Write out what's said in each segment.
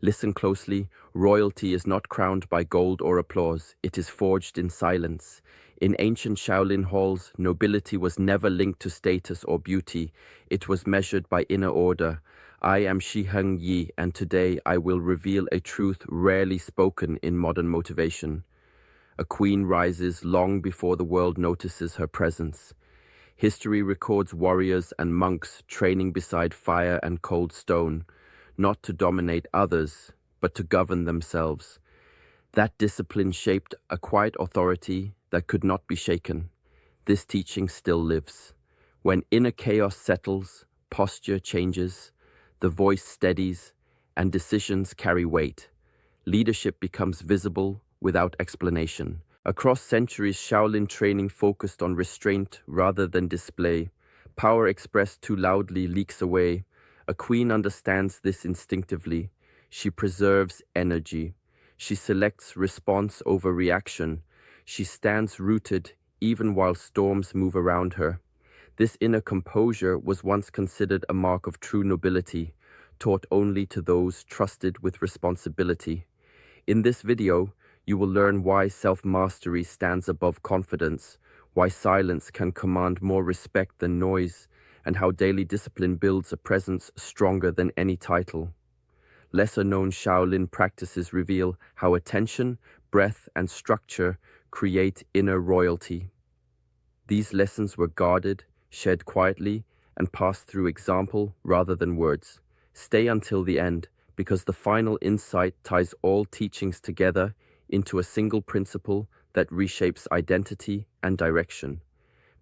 Listen closely. Royalty is not crowned by gold or applause. It is forged in silence. In ancient Shaolin halls, nobility was never linked to status or beauty. It was measured by inner order. I am SHI HENG, and today I will reveal a truth rarely spoken in modern motivation. A queen rises long before the world notices her presence. History records warriors and monks training beside fire and cold stone, not to dominate others, but to govern themselves. That discipline shaped a quiet authority that could not be shaken. This teaching still lives. When inner chaos settles, posture changes, the voice steadies, and decisions carry weight. Leadership becomes visible without explanation. Across centuries, Shaolin training focused on restraint rather than display. Power expressed too loudly leaks away. A queen understands this instinctively. She preserves energy. She selects response over reaction. She stands rooted even while storms move around her. This inner composure was once considered a mark of true nobility, taught only to those trusted with responsibility. In this video, you will learn why self-mastery stands above confidence, why silence can command more respect than noise, and how daily discipline builds a presence stronger than any title. Lesser-known Shaolin practices reveal how attention, breath, and structure create inner royalty. These lessons were guarded, shared quietly, and passed through example rather than words. Stay until the end, because the final insight ties all teachings together into a single principle that reshapes identity and direction.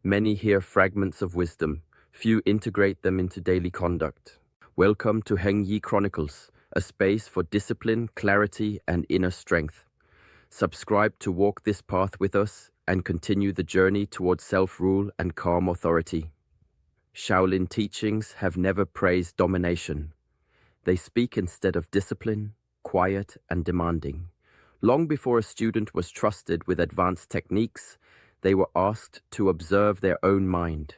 Many hear fragments of wisdom. Few integrate them into daily conduct. Welcome to Heng Chronicles, a space for discipline, clarity, and inner strength. Subscribe to walk this path with us and continue the journey towards self-rule and calm authority. Shaolin teachings have never praised domination. They speak instead of discipline, quiet, and demanding. Long before a student was trusted with advanced techniques, they were asked to observe their own mind.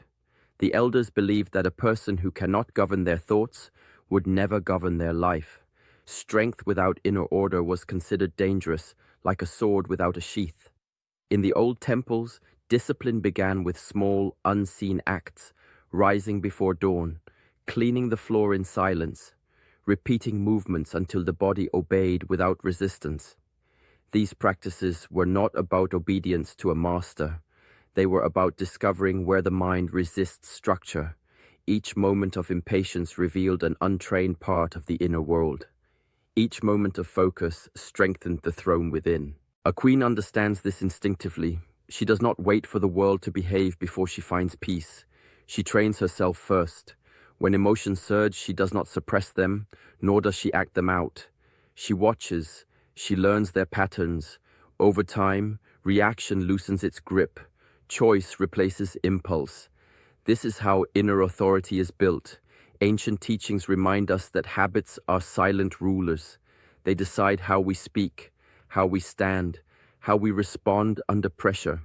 The elders believed that a person who cannot govern their thoughts would never govern their life. Strength without inner order was considered dangerous, like a sword without a sheath. In the old temples, discipline began with small, unseen acts, rising before dawn, cleaning the floor in silence, repeating movements until the body obeyed without resistance. These practices were not about obedience to a master. They were about discovering where the mind resists structure. Each moment of impatience revealed an untrained part of the inner world. Each moment of focus strengthened the throne within. A queen understands this instinctively. She does not wait for the world to behave before she finds peace. She trains herself first. When emotions surge, she does not suppress them, nor does she act them out. She watches. She learns their patterns. Over time, reaction loosens its grip. Choice replaces impulse. This is how inner authority is built. Ancient teachings remind us that habits are silent rulers. They decide how we speak, how we stand, how we respond under pressure.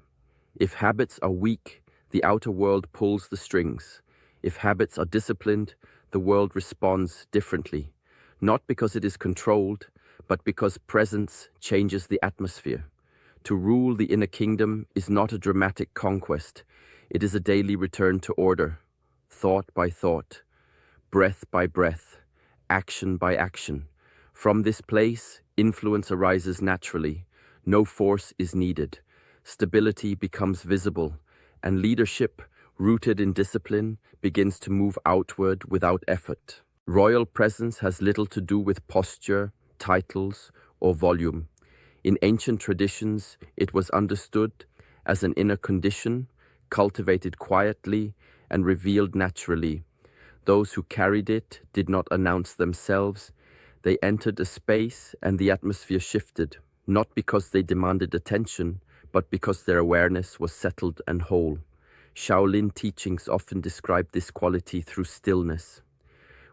If habits are weak, the outer world pulls the strings. If habits are disciplined, the world responds differently. Not because it is controlled, but because presence changes the atmosphere. To rule the inner kingdom is not a dramatic conquest. It is a daily return to order, thought by thought, breath by breath, action by action. From this place, influence arises naturally. No force is needed. Stability becomes visible, and leadership, rooted in discipline, begins to move outward without effort. Royal presence has little to do with posture, titles, or volume. In ancient traditions, it was understood as an inner condition, cultivated quietly and revealed naturally. Those who carried it did not announce themselves. They entered a space and the atmosphere shifted, not because they demanded attention, but because their awareness was settled and whole. Shaolin teachings often describe this quality through stillness.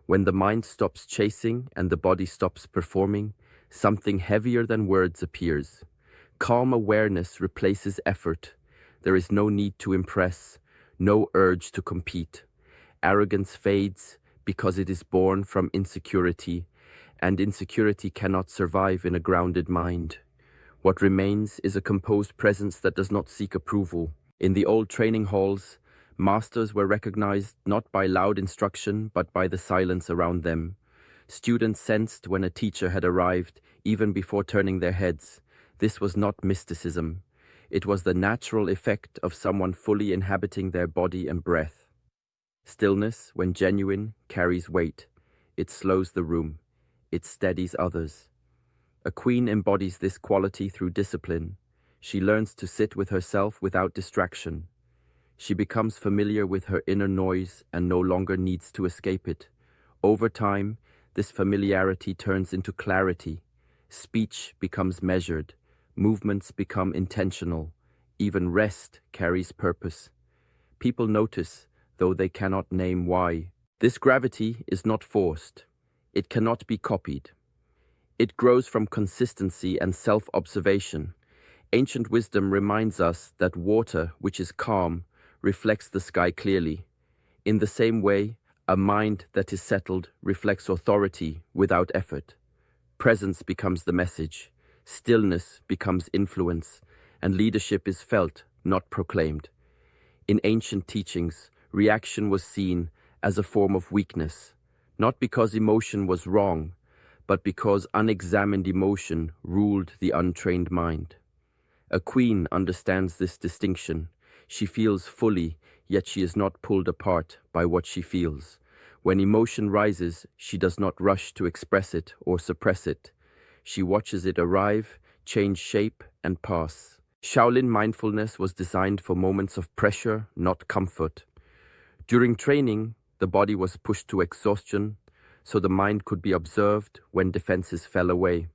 When the mind stops chasing and the body stops performing, something heavier than words appears. Calm awareness replaces effort. There is no need to impress, no urge to compete. Arrogance fades because it is born from insecurity, and insecurity cannot survive in a grounded mind. What remains is a composed presence that does not seek approval. In the old training halls, masters were recognized not by loud instruction but by the silence around them. Students sensed when a teacher had arrived, even before turning their heads. This was not mysticism. It was the natural effect of someone fully inhabiting their body and breath. Stillness, when genuine, carries weight. It slows the room. It steadies others. A queen embodies this quality through discipline. She learns to sit with herself without distraction. She becomes familiar with her inner noise and no longer needs to escape it. Over time, this familiarity turns into clarity. Speech becomes measured. Movements become intentional. Even rest carries purpose. People notice, though they cannot name why. This gravity is not forced. It cannot be copied. It grows from consistency and self-observation. Ancient wisdom reminds us that water, which is calm, reflects the sky clearly. In the same way, a mind that is settled reflects authority without effort. Presence becomes the message, stillness becomes influence, and leadership is felt, not proclaimed. In ancient teachings, reaction was seen as a form of weakness, not because emotion was wrong, but because unexamined emotion ruled the untrained mind. A queen understands this distinction. She feels fully, yet she is not pulled apart by what she feels. When emotion rises, she does not rush to express it or suppress it. She watches it arrive, change shape, and pass. Shaolin mindfulness was designed for moments of pressure, not comfort. During training, the body was pushed to exhaustion, so the mind could be observed when defenses fell away.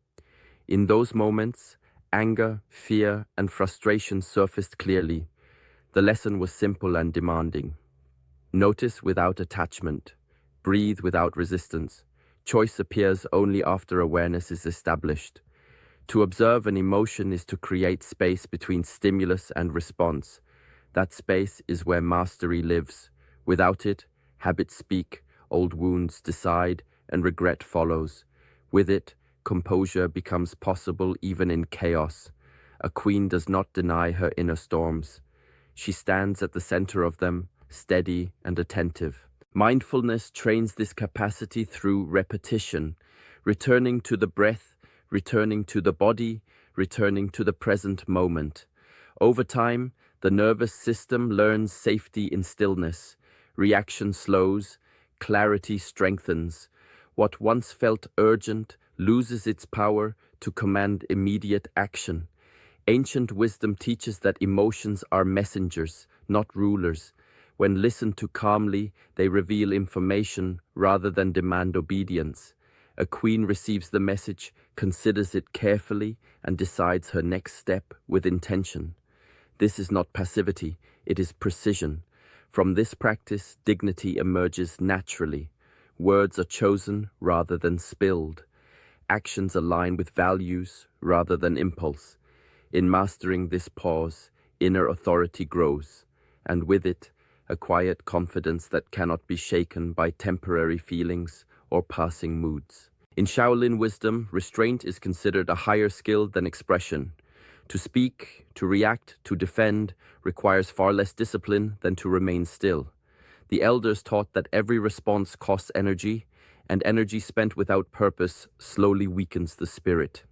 In those moments, anger, fear, and frustration surfaced clearly. The lesson was simple and demanding. Notice without attachment. Breathe without resistance. Choice appears only after awareness is established. To observe an emotion is to create space between stimulus and response. That space is where mastery lives. Without it, habits speak, old wounds decide, and regret follows. With it, composure becomes possible even in chaos. A queen does not deny her inner storms. She stands at the center of them, steady and attentive. Mindfulness trains this capacity through repetition, returning to the breath, returning to the body, returning to the present moment. Over time, the nervous system learns safety in stillness. Reaction slows, clarity strengthens. What once felt urgent loses its power to command immediate action. Ancient wisdom teaches that emotions are messengers, not rulers. When listened to calmly, they reveal information rather than demand obedience. A queen receives the message, considers it carefully, and decides her next step with intention. This is not passivity, it is precision. From this practice, dignity emerges naturally. Words are chosen rather than spilled. Actions align with values rather than impulse. In mastering this pause, inner authority grows, and with it, a quiet confidence that cannot be shaken by temporary feelings or passing moods. In Shaolin wisdom, restraint is considered a higher skill than expression. To speak, to react, to defend requires far less discipline than to remain still. The elders taught that every response costs energy, and energy spent without purpose slowly weakens the spirit.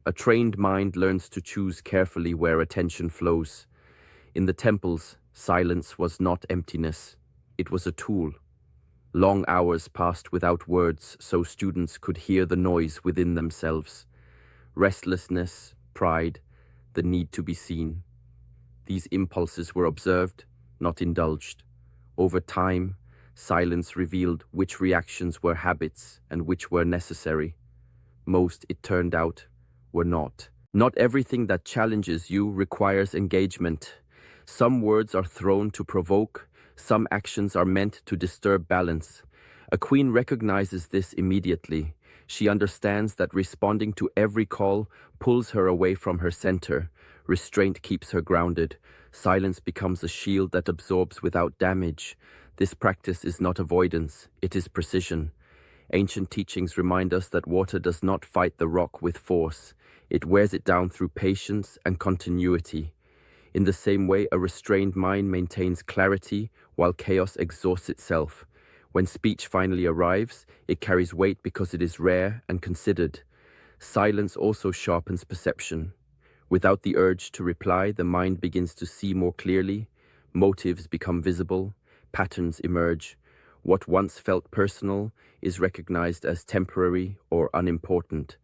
A trained mind learns to choose carefully where attention flows. In the temples, silence was not emptiness. It was a tool. Long hours passed without words so students could hear the noise within themselves. Restlessness, pride, the need to be seen. These impulses were observed, not indulged. Over time, silence revealed which reactions were habits and which were necessary. Most, it turned out, were not. Not everything that challenges you requires engagement. Some words are thrown to provoke, some actions are meant to disturb balance. A queen recognizes this immediately. She understands that responding to every call pulls her away from her center. Restraint keeps her grounded. Silence becomes a shield that absorbs without damage. This practice is not avoidance, it is precision. Ancient teachings remind us that water does not fight the rock with force. It wears it down through patience and continuity. In the same way, a restrained mind maintains clarity while chaos exhausts itself. When speech finally arrives, it carries weight because it is rare and considered. Silence also sharpens perception. Without the urge to reply, the mind begins to see more clearly. Motives become visible, patterns emerge. What once felt personal is recognized as temporary or unimportant.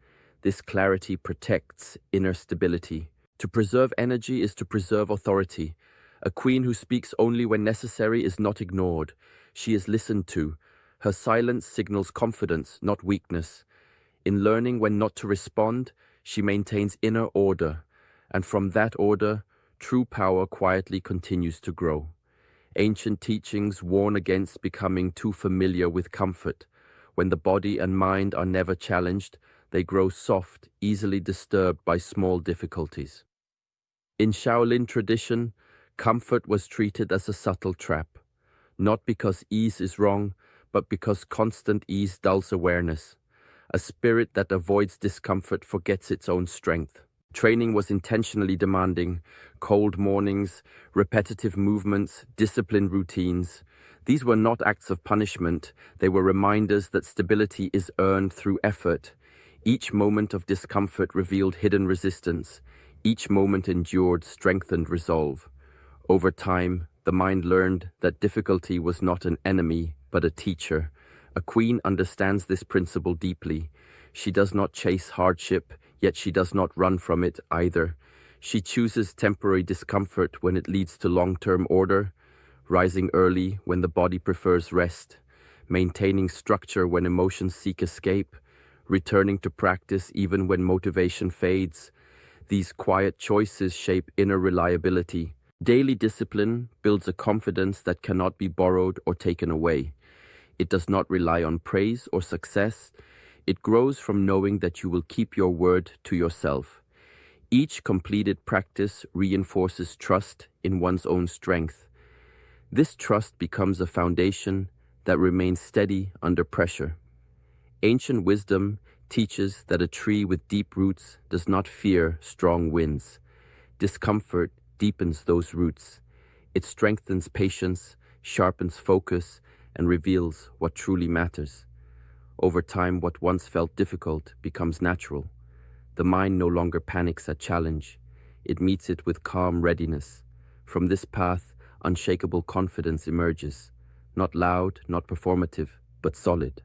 This clarity protects inner stability. To preserve energy is to preserve authority. A queen who speaks only when necessary is not ignored. She is listened to. Her silence signals confidence, not weakness. In learning when not to respond, she maintains inner order. And from that order, true power quietly continues to grow. Ancient teachings warn against becoming too familiar with comfort. When the body and mind are never challenged, they grow soft, easily disturbed by small difficulties. In Shaolin tradition, comfort was treated as a subtle trap, not because ease is wrong, but because constant ease dulls awareness. A spirit that avoids discomfort forgets its own strength. Training was intentionally demanding: cold mornings, repetitive movements, disciplined routines. These were not acts of punishment, they were reminders that stability is earned through effort. Each moment of discomfort revealed hidden resistance. Each moment endured strengthened resolve. Over time, the mind learned that difficulty was not an enemy, but a teacher. A queen understands this principle deeply. She does not chase hardship, yet she does not run from it either. She chooses temporary discomfort when it leads to long-term order, rising early when the body prefers rest, maintaining structure when emotions seek escape, returning to practice even when motivation fades. These quiet choices shape inner reliability. Daily discipline builds a confidence that cannot be borrowed or taken away. It does not rely on praise or success. It grows from knowing that you will keep your word to yourself. Each completed practice reinforces trust in one's own strength. This trust becomes a foundation that remains steady under pressure. Ancient wisdom teaches that a tree with deep roots does not fear strong winds. Discomfort deepens those roots. It strengthens patience, sharpens focus, and reveals what truly matters. Over time, what once felt difficult becomes natural. The mind no longer panics at challenge. It meets it with calm readiness. From this path, unshakable confidence emerges. Not loud, not performative, but solid.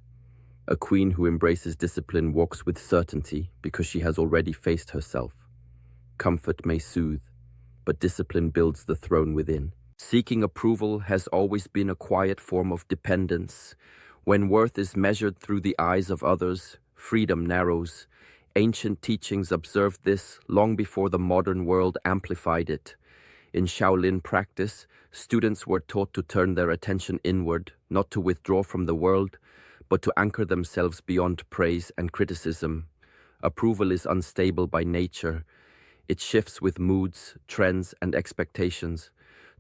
A queen who embraces discipline walks with certainty because she has already faced herself. Comfort may soothe, but discipline builds the throne within. Seeking approval has always been a quiet form of dependence. When worth is measured through the eyes of others, freedom narrows. Ancient teachings observed this long before the modern world amplified it. In Shaolin practice, students were taught to turn their attention inward, not to withdraw from the world, but to anchor themselves beyond praise and criticism. Approval is unstable by nature. It shifts with moods, trends, and expectations.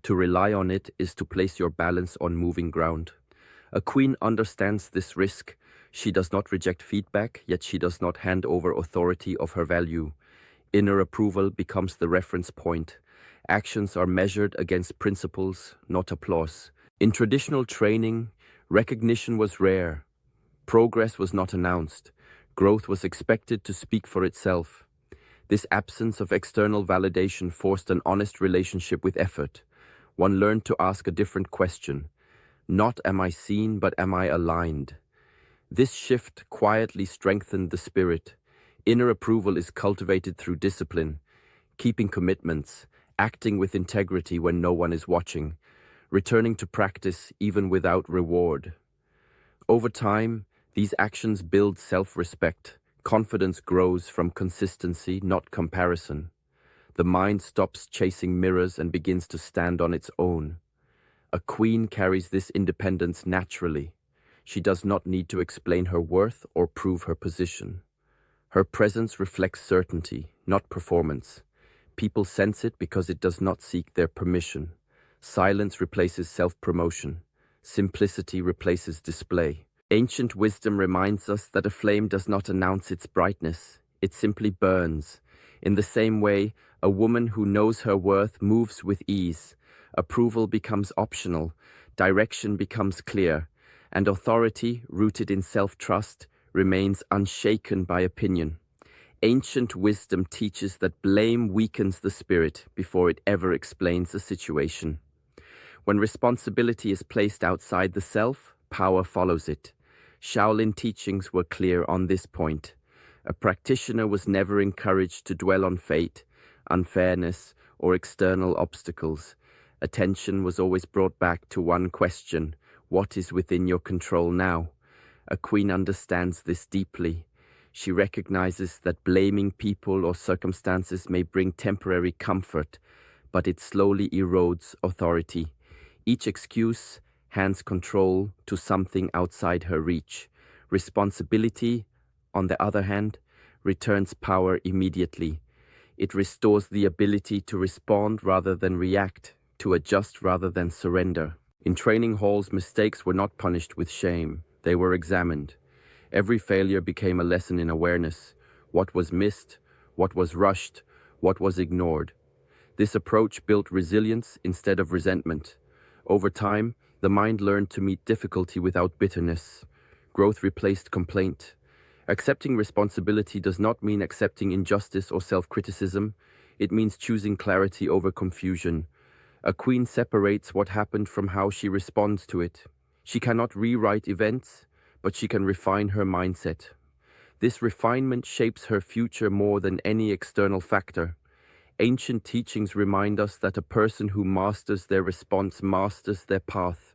To rely on it is to place your balance on moving ground. A queen understands this risk. She does not reject feedback, yet she does not hand over authority of her value. Inner approval becomes the reference point. Actions are measured against principles, not applause. In traditional training, recognition was rare. Progress was not announced. Growth was expected to speak for itself. This absence of external validation forced an honest relationship with effort. One learned to ask a different question. Not am I seen, but am I aligned? This shift quietly strengthened the spirit. Inner approval is cultivated through discipline, keeping commitments, acting with integrity when no one is watching, returning to practice even without reward. Over time, these actions build self-respect. Confidence grows from consistency, not comparison. The mind stops chasing mirrors and begins to stand on its own. A queen carries this independence naturally. She does not need to explain her worth or prove her position. Her presence reflects certainty, not performance. People sense it because it does not seek their permission. Silence replaces self-promotion. Simplicity replaces display. Ancient wisdom reminds us that a flame does not announce its brightness, it simply burns. In the same way, a woman who knows her worth moves with ease. Approval becomes optional, direction becomes clear, and authority, rooted in self-trust, remains unshaken by opinion. Ancient wisdom teaches that blame weakens the spirit before it ever explains a situation. When responsibility is placed outside the self, power follows it. Shaolin teachings were clear on this point. A practitioner was never encouraged to dwell on fate, unfairness, or external obstacles. Attention was always brought back to one question: what is within your control now? A queen understands this deeply. She recognizes that blaming people or circumstances may bring temporary comfort, but it slowly erodes authority. Each excuse hands control to something outside her reach. Responsibility, on the other hand, returns power immediately. It restores the ability to respond rather than react, to adjust rather than surrender. In training halls, mistakes were not punished with shame. They were examined. Every failure became a lesson in awareness. What was missed, what was rushed, what was ignored. This approach built resilience instead of resentment. Over time, the mind learned to meet difficulty without bitterness. Growth replaced complaint. Accepting responsibility does not mean accepting injustice or self-criticism. It means choosing clarity over confusion. A queen separates what happened from how she responds to it. She cannot rewrite events, but she can refine her mindset. This refinement shapes her future more than any external factor. Ancient teachings remind us that a person who masters their response masters their path.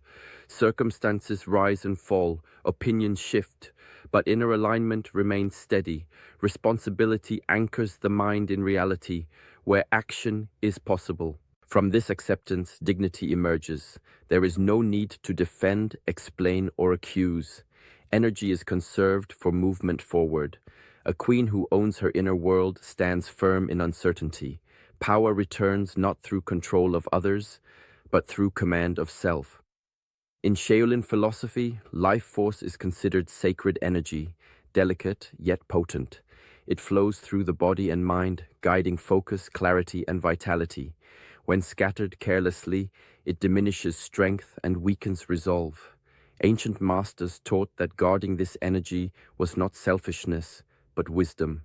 Circumstances rise and fall, opinions shift, but inner alignment remains steady. Responsibility anchors the mind in reality, where action is possible. From this acceptance, dignity emerges. There is no need to defend, explain, or accuse. Energy is conserved for movement forward. A queen who owns her inner world stands firm in uncertainty. Power returns not through control of others, but through command of self. In Shaolin philosophy, life force is considered sacred energy, delicate yet potent. It flows through the body and mind, guiding focus, clarity, and vitality. When scattered carelessly, it diminishes strength and weakens resolve. Ancient masters taught that guarding this energy was not selfishness, but wisdom.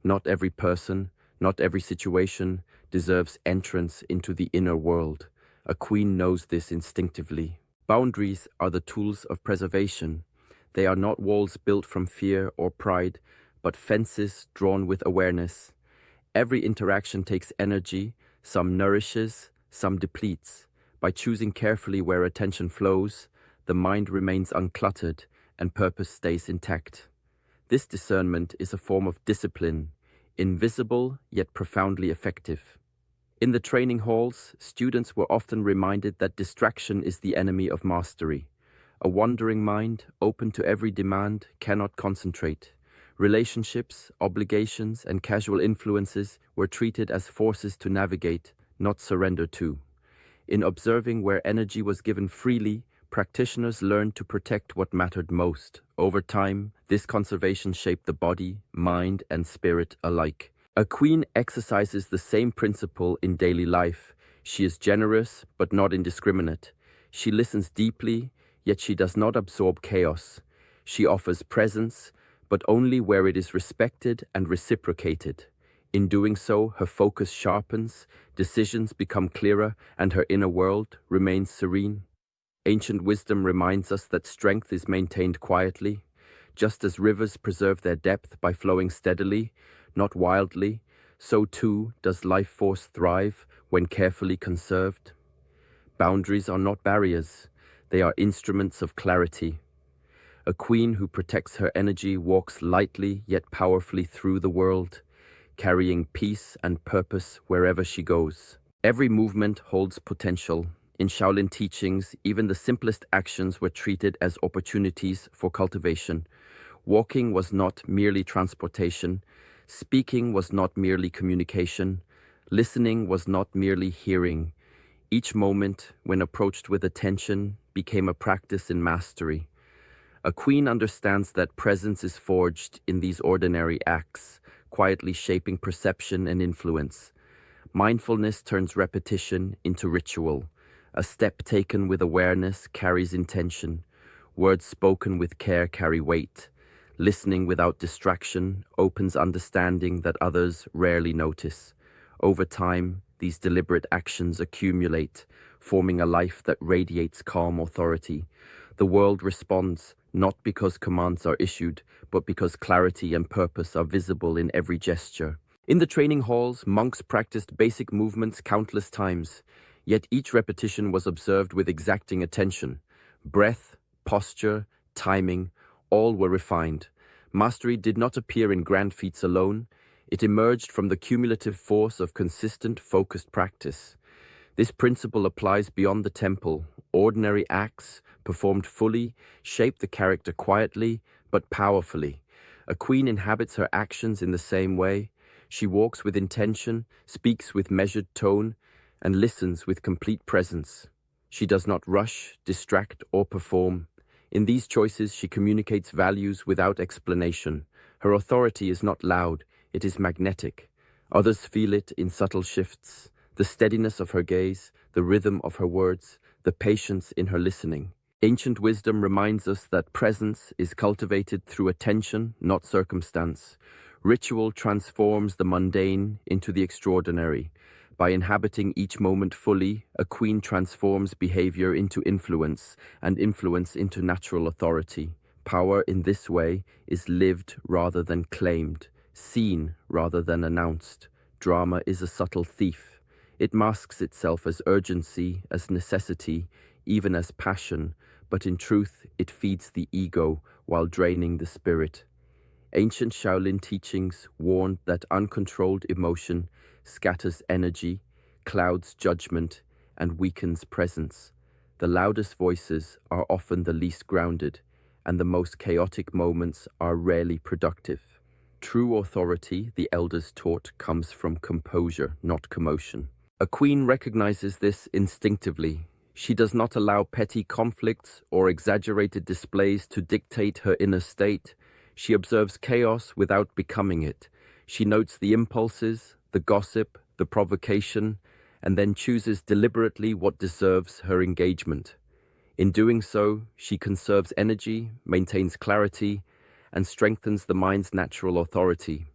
Not every person, not every situation deserves entrance into the inner world. A queen knows this instinctively. Boundaries are the tools of preservation. They are not walls built from fear or pride, but fences drawn with awareness. Every interaction takes energy, some nourishes, some depletes. By choosing carefully where attention flows, the mind remains uncluttered and purpose stays intact. This discernment is a form of discipline, invisible yet profoundly effective. In the training halls, students were often reminded that distraction is the enemy of mastery. A wandering mind, open to every demand, cannot concentrate. Relationships, obligations, and casual influences were treated as forces to navigate, not surrender to. In observing where energy was given freely, practitioners learned to protect what mattered most. Over time, this conservation shaped the body, mind, and spirit alike. A queen exercises the same principle in daily life. She is generous, but not indiscriminate. She listens deeply, yet she does not absorb chaos. She offers presence, but only where it is respected and reciprocated. In doing so, her focus sharpens, decisions become clearer, and her inner world remains serene. Ancient wisdom reminds us that strength is maintained quietly. Just as rivers preserve their depth by flowing steadily, not wildly, so too does life force thrive when carefully conserved. Boundaries are not barriers, they are instruments of clarity. A queen who protects her energy walks lightly yet powerfully through the world, carrying peace and purpose wherever she goes. Every movement holds potential. In Shaolin teachings, even the simplest actions were treated as opportunities for cultivation. Walking was not merely transportation. Speaking was not merely communication. Listening was not merely hearing. Each moment, when approached with attention, became a practice in mastery. A queen understands that presence is forged in these ordinary acts, quietly shaping perception and influence. Mindfulness turns repetition into ritual. A step taken with awareness carries intention. Words spoken with care carry weight. Listening without distraction opens understanding that others rarely notice. Over time, these deliberate actions accumulate, forming a life that radiates calm authority. The world responds not because commands are issued, but because clarity and purpose are visible in every gesture. In the training halls, monks practiced basic movements countless times, yet each repetition was observed with exacting attention. Breath, posture, timing, all were refined. Mastery did not appear in grand feats alone. It emerged from the cumulative force of consistent, focused practice. This principle applies beyond the temple. Ordinary acts, performed fully, shape the character quietly but powerfully. A queen inhabits her actions in the same way. She walks with intention, speaks with measured tone, and listens with complete presence. She does not rush, distract, or perform. In these choices, she communicates values without explanation. Her authority is not loud, it is magnetic. Others feel it in subtle shifts. The steadiness of her gaze, the rhythm of her words, the patience in her listening. Ancient wisdom reminds us that presence is cultivated through attention, not circumstance. Ritual transforms the mundane into the extraordinary. By inhabiting each moment fully, a queen transforms behavior into influence, and influence into natural authority. Power in this way is lived rather than claimed, seen rather than announced. Drama is a subtle thief. It masks itself as urgency, as necessity, even as passion, but in truth it feeds the ego while draining the spirit. Ancient Shaolin teachings warned that uncontrolled emotion scatters energy, clouds judgment, and weakens presence. The loudest voices are often the least grounded, and the most chaotic moments are rarely productive. True authority, the elders taught, comes from composure, not commotion. A queen recognizes this instinctively. She does not allow petty conflicts or exaggerated displays to dictate her inner state. She observes chaos without becoming it. She notes the impulses, the gossip, the provocation, and then chooses deliberately what deserves her engagement. In doing so, she conserves energy, maintains clarity, and strengthens the mind's natural authority.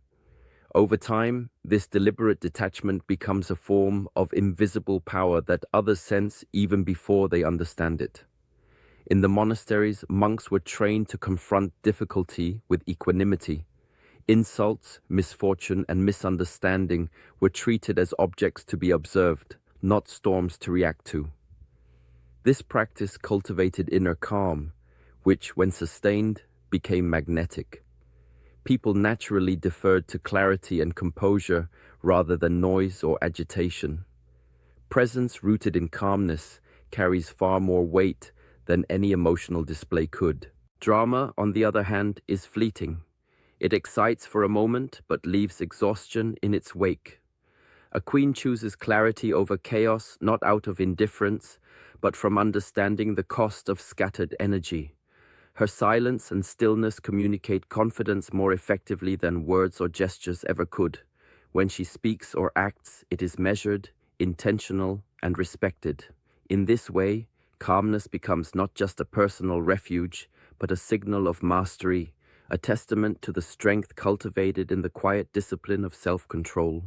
Over time, this deliberate detachment becomes a form of invisible power that others sense even before they understand it. In the monasteries, monks were trained to confront difficulty with equanimity. Insults, misfortune, and misunderstanding were treated as objects to be observed, not storms to react to. This practice cultivated inner calm, which, when sustained, became magnetic. People naturally deferred to clarity and composure rather than noise or agitation. Presence rooted in calmness carries far more weight than any emotional display could. Drama, on the other hand, is fleeting. It excites for a moment but leaves exhaustion in its wake. A queen chooses clarity over chaos not out of indifference, but from understanding the cost of scattered energy. Her silence and stillness communicate confidence more effectively than words or gestures ever could. When she speaks or acts, it is measured, intentional, and respected. In this way, calmness becomes not just a personal refuge, but a signal of mastery, a testament to the strength cultivated in the quiet discipline of self-control.